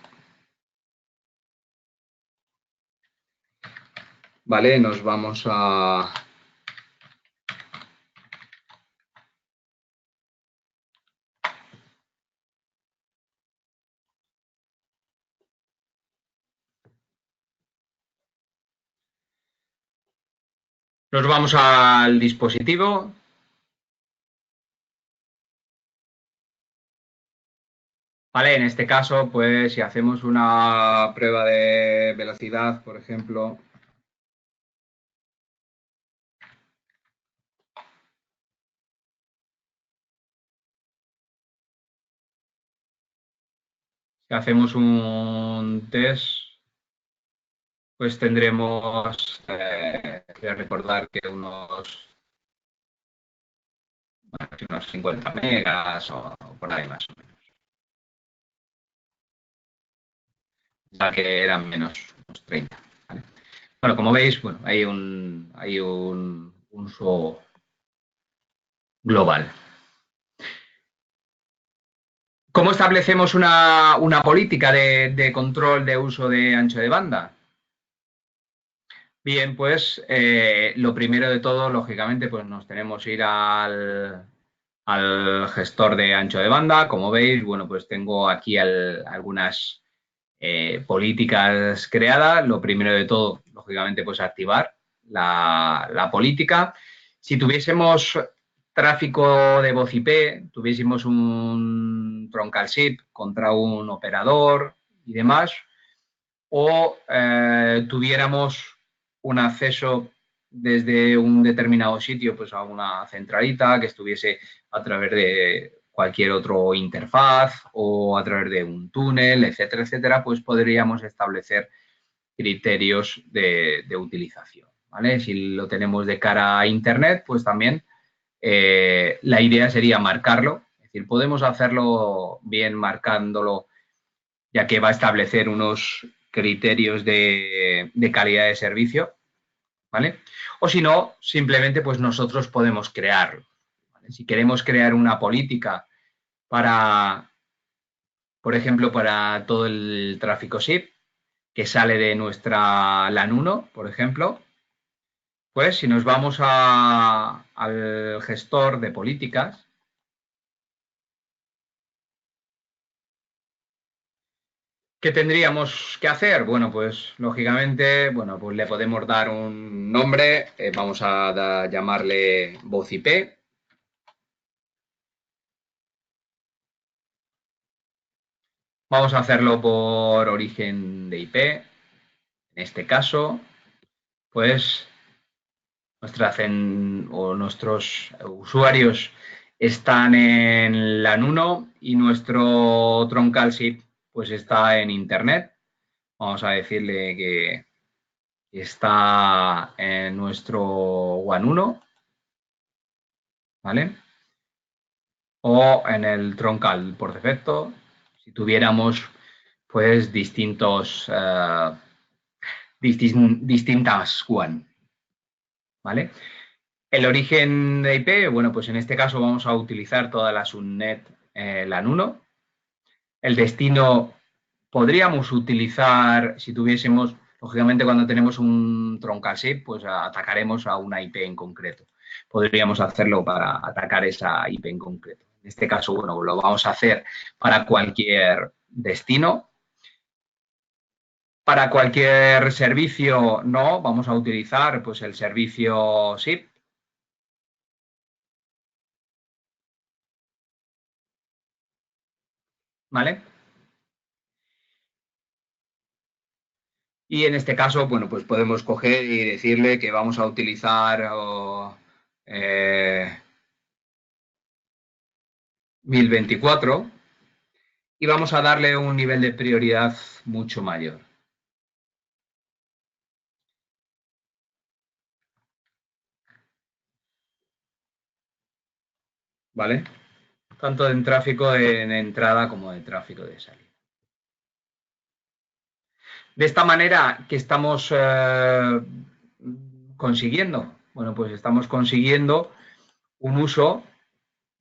Vale, nos vamos a... Nos vamos al dispositivo. Vale, en este caso, pues si hacemos una prueba de velocidad, por ejemplo, si hacemos un test, pues tendremos que recordar que unos 50 megas o por ahí más o menos. Ya que eran menos, unos 30. ¿Vale? Bueno, como veis, bueno, hay un uso global. ¿Cómo establecemos una política de control de uso de ancho de banda? Bien, pues lo primero de todo, lógicamente, pues nos tenemos que ir al gestor de ancho de banda. Como veis, bueno, pues tengo aquí algunas políticas creadas. Lo primero de todo, lógicamente, pues activar la política. Si tuviésemos tráfico de voz IP, tuviésemos un troncal SIP contra un operador y demás, o tuviéramos un acceso desde un determinado sitio pues a una centralita que estuviese a través de cualquier otro interfaz o a través de un túnel, etcétera, etcétera, pues podríamos establecer criterios de utilización. ¿Vale? Si lo tenemos de cara a Internet, pues también la idea sería marcarlo. Es decir, podemos hacerlo bien marcándolo, ya que va a establecer unos criterios de calidad de servicio, ¿vale? O si no, simplemente pues nosotros podemos crearlo. ¿Vale? Si queremos crear una política para, por ejemplo, para todo el tráfico SIP que sale de nuestra LAN 1, por ejemplo, pues si nos vamos al gestor de políticas, ¿qué tendríamos que hacer? Bueno, pues lógicamente, bueno, pues le podemos dar un nombre, vamos a llamarle voz IP. Vamos a hacerlo por origen de IP. En este caso, pues nuestros usuarios están en LAN 1 y nuestro troncal SIP pues está en Internet. Vamos a decirle que está en nuestro WAN 1, ¿vale? O en el troncal por defecto, si tuviéramos pues distintas WAN, ¿vale? El origen de IP, bueno, pues en este caso vamos a utilizar toda la subnet LAN 1. El destino podríamos utilizar, si tuviésemos, lógicamente cuando tenemos un troncal SIP, pues atacaremos a una IP en concreto. Podríamos hacerlo para atacar esa IP en concreto. En este caso, bueno, lo vamos a hacer para cualquier destino. Para cualquier servicio, no, vamos a utilizar pues el servicio SIP, ¿vale? Y en este caso, bueno, pues podemos coger y decirle que vamos a utilizar 1024 y vamos a darle un nivel de prioridad mucho mayor, ¿vale? Tanto en tráfico de entrada como de tráfico de salida. De esta manera, ¿qué estamos consiguiendo? Bueno, pues estamos consiguiendo un uso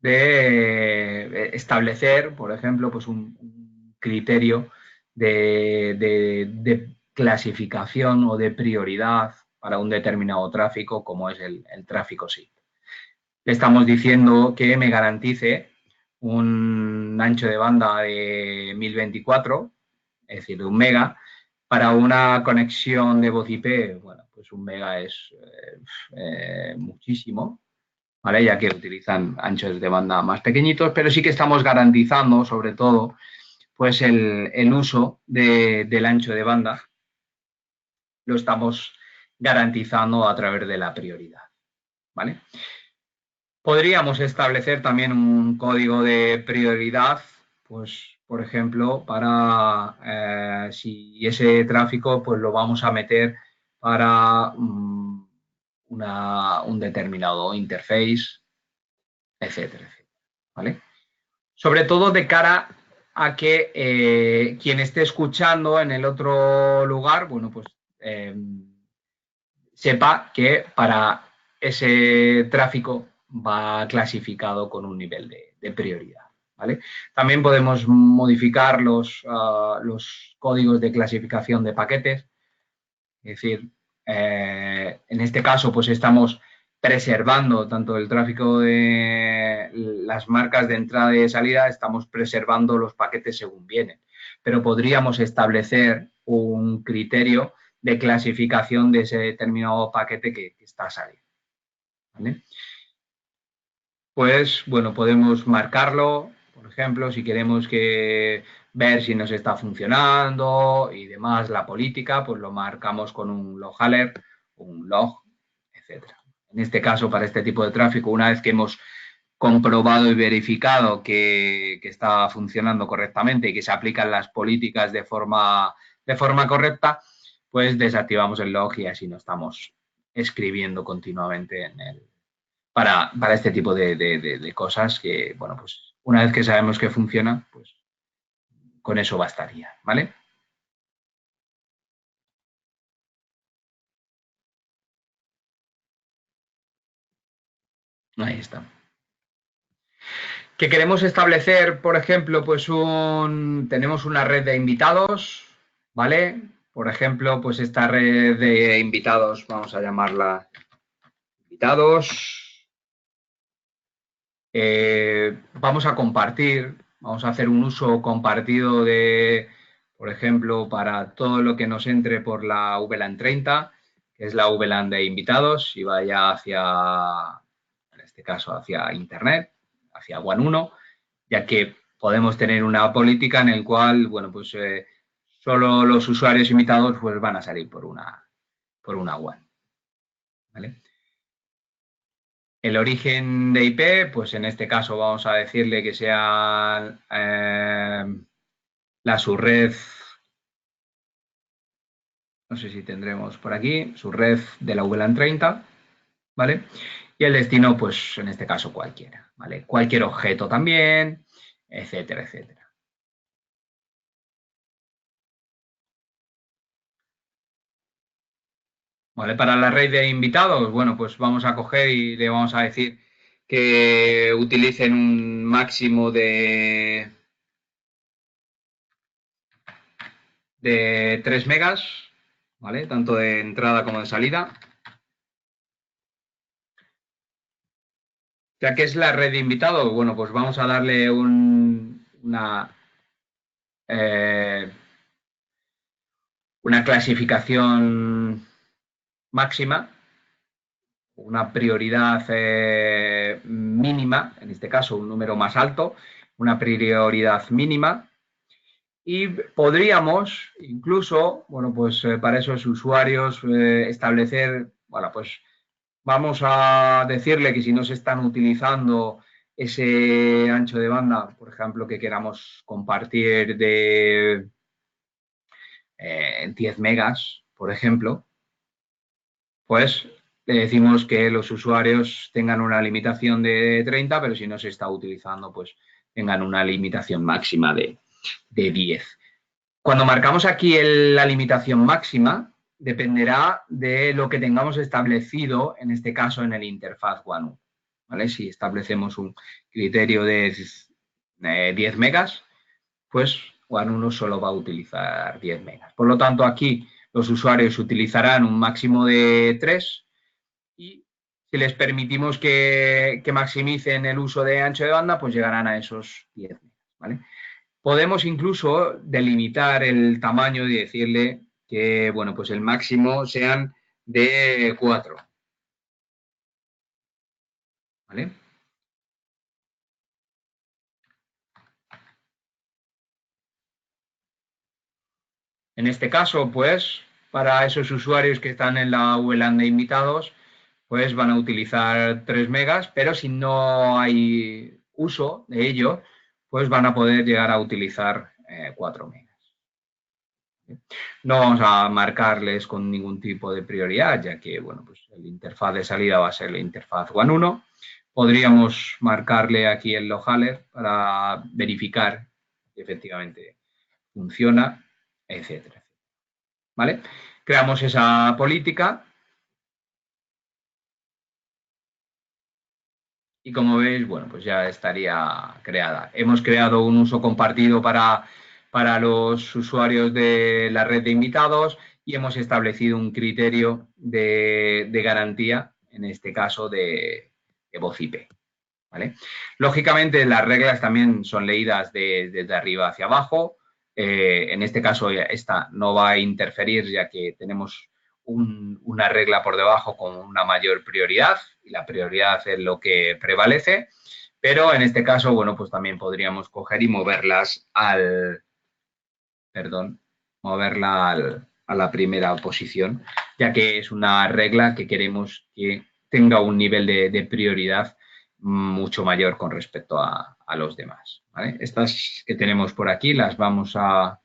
de establecer, por ejemplo, pues un criterio de clasificación o de prioridad para un determinado tráfico, como es el tráfico SIP. Le estamos diciendo que me garantice un ancho de banda de 1024, es decir, de un mega, para una conexión de voz IP, bueno, pues un mega es muchísimo, ¿vale? Ya que utilizan anchos de banda más pequeñitos, pero sí que estamos garantizando, sobre todo, pues el uso del ancho de banda lo estamos garantizando a través de la prioridad, ¿vale? Podríamos establecer también un código de prioridad, pues, por ejemplo, para si ese tráfico pues lo vamos a meter para un determinado interface, etcétera, etcétera, ¿vale? Sobre todo de cara a que quien esté escuchando en el otro lugar, bueno, pues eh, sepa que para ese tráfico va clasificado con un nivel de prioridad, ¿vale? También podemos modificar los códigos de clasificación de paquetes. Es decir, en este caso, pues estamos preservando tanto el tráfico de las marcas de entrada y de salida, estamos preservando los paquetes según vienen. Pero podríamos establecer un criterio de clasificación de ese determinado paquete que está saliendo. ¿Vale? Pues, bueno, podemos marcarlo, por ejemplo, si queremos ver si nos está funcionando y demás la política, pues lo marcamos con un log alert, un log, etcétera. En este caso, para este tipo de tráfico, una vez que hemos comprobado y verificado que está funcionando correctamente y que se aplican las políticas de forma correcta, pues desactivamos el log y así no estamos escribiendo continuamente para este tipo de cosas que, bueno, pues una vez que sabemos que funciona, pues con eso bastaría, ¿vale? Ahí está. Que queremos establecer, por ejemplo, pues tenemos una red de invitados, ¿vale? Por ejemplo, pues esta red de invitados, vamos a llamarla invitados. Vamos a compartir, vamos a hacer un uso compartido por ejemplo, para todo lo que nos entre por la VLAN 30, que es la VLAN de invitados, y vaya en este caso, hacia Internet, hacia WAN 1, ya que podemos tener una política en la cual, bueno, pues solo los usuarios invitados pues, van a salir por una WAN. ¿Vale? El origen de IP, pues en este caso vamos a decirle que sea la subred, no sé si tendremos por aquí, subred de la VLAN 30, ¿vale? Y el destino, pues en este caso cualquiera, ¿vale? Cualquier objeto también, etcétera, etcétera. ¿Vale? Para la red de invitados, bueno, pues vamos a coger y le vamos a decir que utilicen un máximo de 3 megas, ¿vale? Tanto de entrada como de salida. Ya que es la red de invitados, bueno, pues vamos a darle eh, una clasificación máxima, una prioridad mínima, en este caso un número más alto, una prioridad mínima. Y podríamos incluso, bueno, pues para esos usuarios establecer, bueno, pues vamos a decirle que si no se están utilizando ese ancho de banda, por ejemplo, que queramos compartir de 10 megas, por ejemplo, pues le decimos que los usuarios tengan una limitación de 30, pero si no se está utilizando, pues tengan una limitación máxima de 10. Cuando marcamos aquí la limitación máxima, dependerá de lo que tengamos establecido, en este caso en el interfaz WAN. ¿Vale? Si establecemos un criterio de 10 megas, pues WAN 1 solo va a utilizar 10 megas. Por lo tanto, aquí los usuarios utilizarán un máximo de 3 y si les permitimos que maximicen el uso de ancho de banda, pues llegarán a esos 10 megas. ¿Vale? Podemos incluso delimitar el tamaño y decirle que, bueno, pues el máximo sean de 4. ¿Vale? En este caso, pues, para esos usuarios que están en la VLAN de invitados, pues van a utilizar 3 megas, pero si no hay uso de ello, pues van a poder llegar a utilizar 4 megas. No vamos a marcarles con ningún tipo de prioridad, ya que bueno, pues el interfaz de salida va a ser la interfaz WAN 1. Podríamos marcarle aquí el log alert para verificar que efectivamente funciona, etcétera. ¿Vale? Creamos esa política Y como veis, bueno, pues ya estaría creada. Hemos creado un uso compartido para los usuarios de la red de invitados y hemos establecido un criterio de garantía, en este caso de voz IP. ¿Vale? Lógicamente, las reglas también son leídas desde arriba hacia abajo. En este caso, esta no va a interferir, ya que tenemos una regla por debajo con una mayor prioridad, y la prioridad es lo que prevalece. Pero en este caso, bueno, pues también podríamos coger y moverlas a la primera posición, ya que es una regla que queremos que tenga un nivel de prioridad mucho mayor con respecto a los demás. ¿Vale? Estas que tenemos por aquí a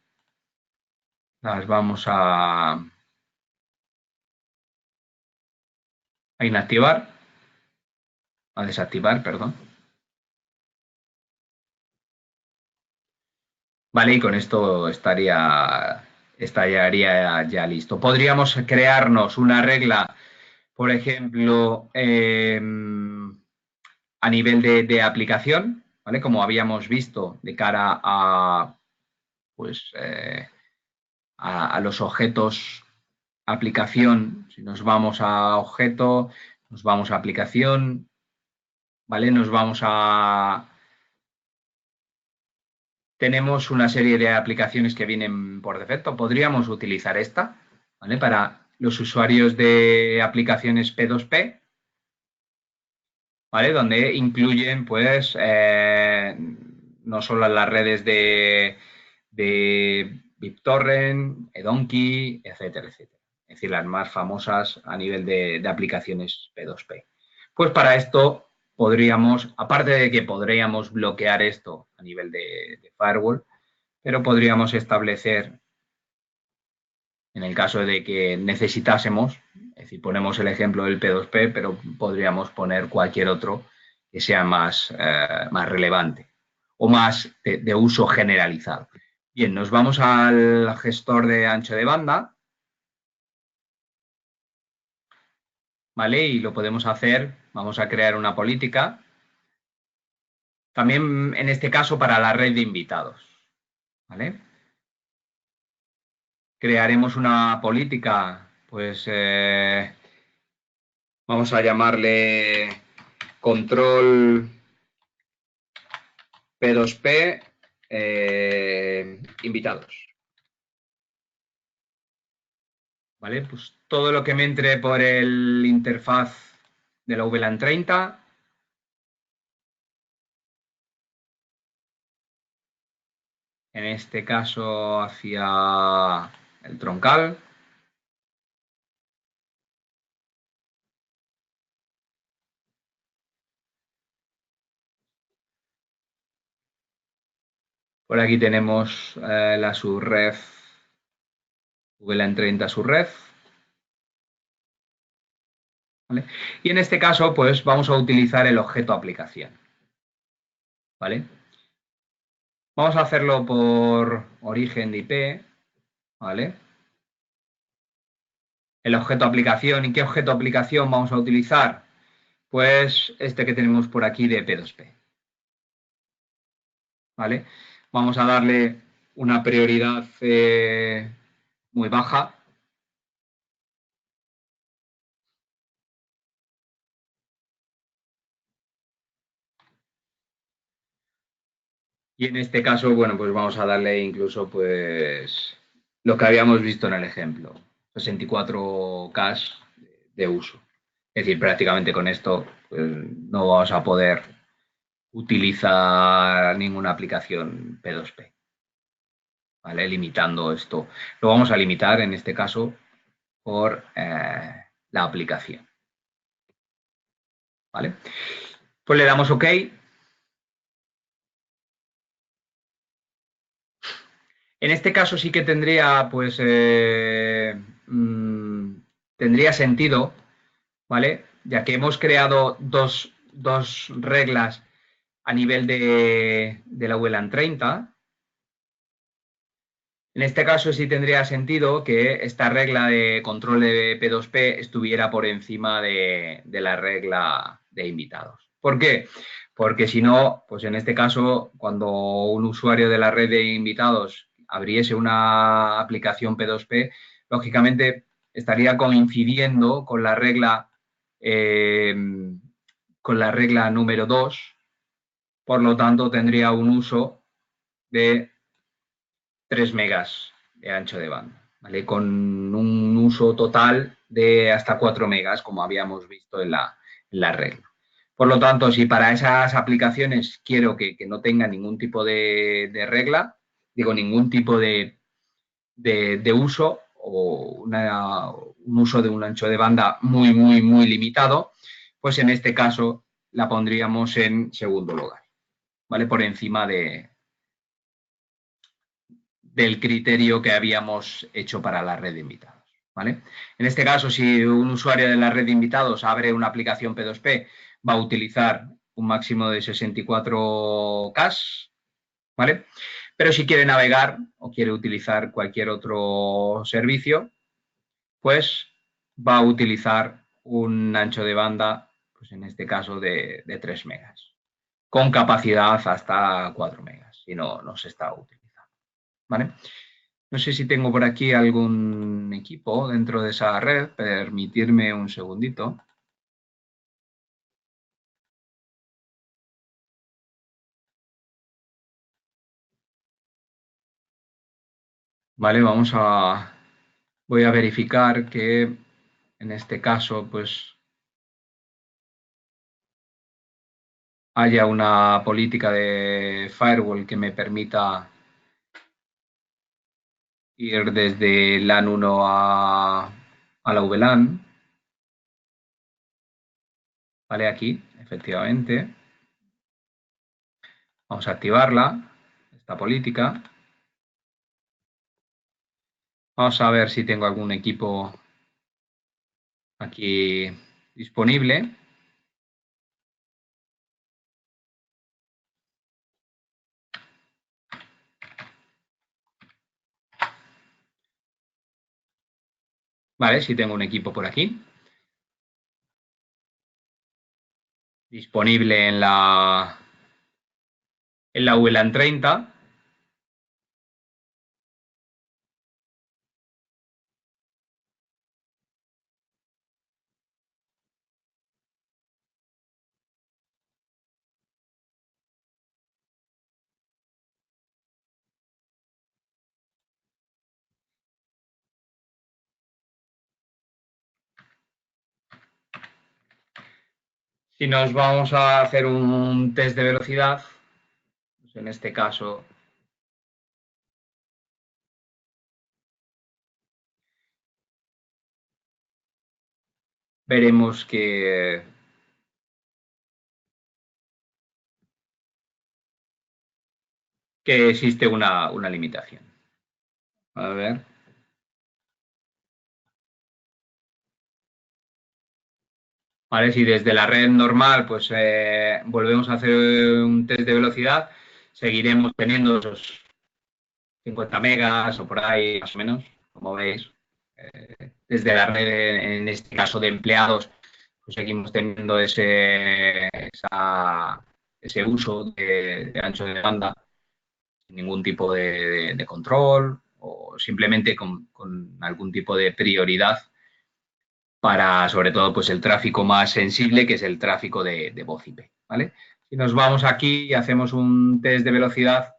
inactivar, a desactivar, perdón. Vale, y con esto estaría ya listo. Podríamos crearnos una regla, por ejemplo, a nivel de aplicación, ¿vale? Como habíamos visto, de cara a, pues, a los objetos aplicación. Si nos vamos a objeto, nos vamos a aplicación, ¿vale? Tenemos una serie de aplicaciones que vienen por defecto. Podríamos utilizar esta, ¿vale? Para los usuarios de aplicaciones P2P, ¿vale? Donde incluyen, pues, no solo las redes de BitTorrent, eDonkey, etcétera, etcétera. Es decir, las más famosas a nivel de aplicaciones P2P. Pues para esto podríamos, aparte de que podríamos bloquear esto a nivel de firewall, pero podríamos establecer, en el caso de que necesitásemos, es decir, ponemos el ejemplo del P2P, pero podríamos poner cualquier otro que sea más relevante o más de uso generalizado. Bien, nos vamos al gestor de ancho de banda, ¿vale? Y lo podemos hacer, vamos a crear una política, también en este caso para la red de invitados, ¿vale? Crearemos una política, pues vamos a llamarle control P2P invitados. ¿Vale? Pues todo lo que me entre por el interfaz de la VLAN 30, en este caso hacia el troncal, por aquí tenemos la subref VLAN 30 subref, ¿vale? Y en este caso, pues vamos a utilizar el objeto aplicación, ¿vale? Vamos a hacerlo por origen de IP, ¿vale? El objeto aplicación. ¿Y qué objeto aplicación vamos a utilizar? Pues este que tenemos por aquí de P2P, ¿vale? Vamos a darle una prioridad muy baja. Y en este caso, bueno, pues vamos a darle incluso pues lo que habíamos visto en el ejemplo, 64K de uso. Es decir, prácticamente con esto pues, no vamos a poder utilizar ninguna aplicación P2P, ¿vale? Limitando esto. Lo vamos a limitar en este caso por la aplicación, ¿vale? Pues le damos OK. En este caso sí que tendría, pues, tendría sentido, ¿vale? Ya que hemos creado dos reglas a nivel de la VLAN 30. En este caso sí tendría sentido que esta regla de control de P2P estuviera por encima de la regla de invitados. ¿Por qué? Porque si no, pues en este caso, cuando un usuario de la red de invitados abriese una aplicación P2P, lógicamente estaría coincidiendo eh, con la regla número 2, por lo tanto tendría un uso de 3 megas de ancho de banda, ¿vale? Con un uso total de hasta 4 megas, como habíamos visto en la regla. Por lo tanto, si para esas aplicaciones quiero que no tenga ningún tipo de regla, digo, ningún tipo de uso o un uso de un ancho de banda muy, muy, muy limitado, pues en este caso la pondríamos en segundo lugar, ¿vale? Por encima del criterio que habíamos hecho para la red de invitados, ¿vale? En este caso, si un usuario de la red de invitados abre una aplicación P2P, va a utilizar un máximo de 64K, ¿vale? Pero si quiere navegar o quiere utilizar cualquier otro servicio, pues va a utilizar un ancho de banda, pues en este caso de 3 megas, con capacidad hasta 4 megas, si no se está utilizando, ¿vale? No sé si tengo por aquí algún equipo dentro de esa red. Permitirme un segundito. Vale, voy a verificar que en este caso, pues haya una política de firewall que me permita ir desde LAN 1 a la VLAN. Vale, aquí, efectivamente. Vamos a activarla, esta política. Vamos a ver si tengo algún equipo aquí disponible. Vale, si tengo un equipo por aquí disponible en la VLAN 30. Si nos vamos a hacer un test de velocidad, pues en este caso veremos que existe una limitación. A ver. Vale, si desde la red normal pues volvemos a hacer un test de velocidad, seguiremos teniendo esos 50 megas o por ahí más o menos, como veis. Desde la red, en este caso de empleados, pues seguimos teniendo ese uso de ancho de banda sin ningún tipo de control o simplemente con algún tipo de prioridad para, sobre todo, pues el tráfico más sensible, que es el tráfico de voz IP, ¿vale? Si nos vamos aquí y hacemos un test de velocidad,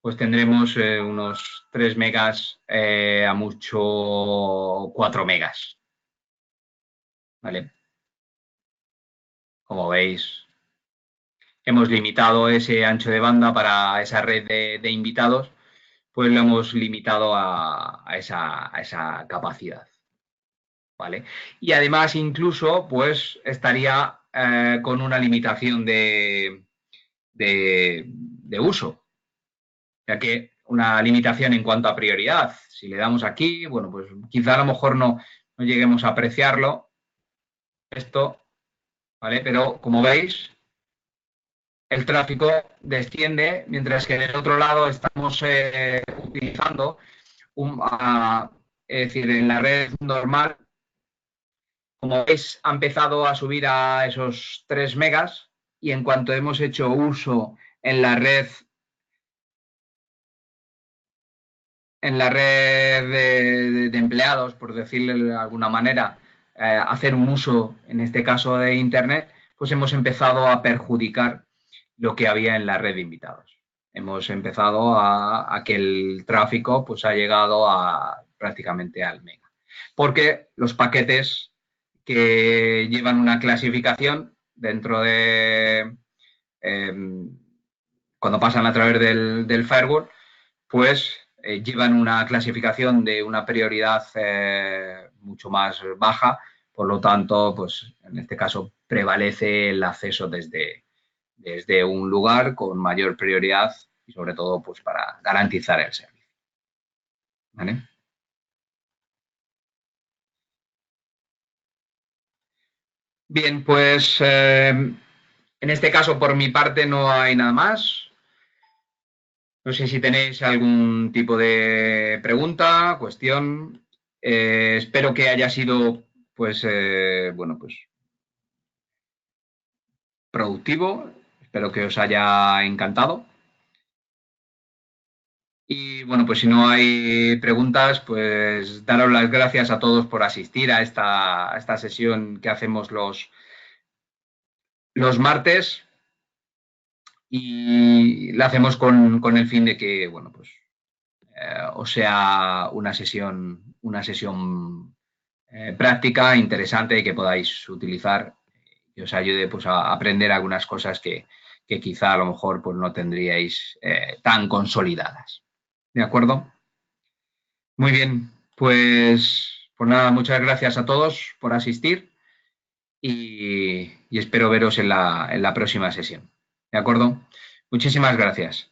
pues tendremos unos 3 megas a mucho 4 megas, ¿vale? Como veis, hemos limitado ese ancho de banda para esa red de invitados, pues lo hemos limitado a esa capacidad, ¿vale? Y además incluso pues estaría con una limitación de uso, ya que una limitación en cuanto a prioridad. Si le damos aquí, bueno, pues quizá a lo mejor no lleguemos a apreciarlo esto, ¿vale? Pero como veis, el tráfico desciende, mientras que del otro lado estamos utilizando es decir, en la red normal, como veis, ha empezado a subir a esos 3 megas, y en cuanto hemos hecho uso en la red de empleados, por decirle de alguna manera, hacer un uso, en este caso de Internet, pues hemos empezado a perjudicar lo que había en la red de invitados. Hemos empezado a que el tráfico pues, ha llegado a prácticamente al mega. Porque los paquetes que llevan una clasificación dentro de... Eh, cuando pasan a través del firewall, pues llevan una clasificación de una prioridad mucho más baja, por lo tanto, pues en este caso prevalece el acceso desde un lugar con mayor prioridad y sobre todo pues para garantizar el servicio. ¿Vale? Bien, pues en este caso por mi parte no hay nada más. No sé si tenéis algún tipo de pregunta, cuestión. Espero que haya sido, pues, bueno, pues productivo. Espero que os haya encantado. Y bueno, pues si no hay preguntas, pues daros las gracias a todos por asistir a esta sesión que hacemos los martes y la hacemos con el fin de que, bueno, pues o sea una sesión práctica, interesante y que podáis utilizar y os ayude pues, a aprender algunas cosas que quizá a lo mejor pues, no tendríais tan consolidadas. ¿De acuerdo? Muy bien, pues nada, muchas gracias a todos por asistir y espero veros en la próxima sesión. ¿De acuerdo? Muchísimas gracias.